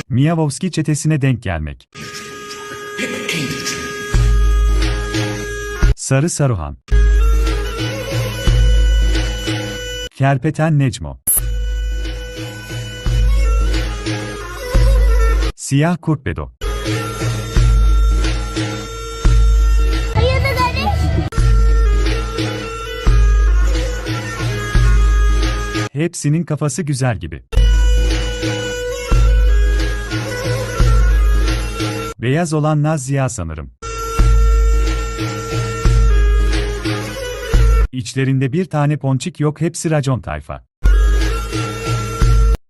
Miyavovski çetesine denk gelmek. Sarı Saruhan. Kerpeten Necmo. Siyah Kurt Bedo. Hepsinin kafası güzel gibi. Beyaz olan Naz Ziya sanırım. İçlerinde bir tane ponçik yok, hepsi racon tayfa.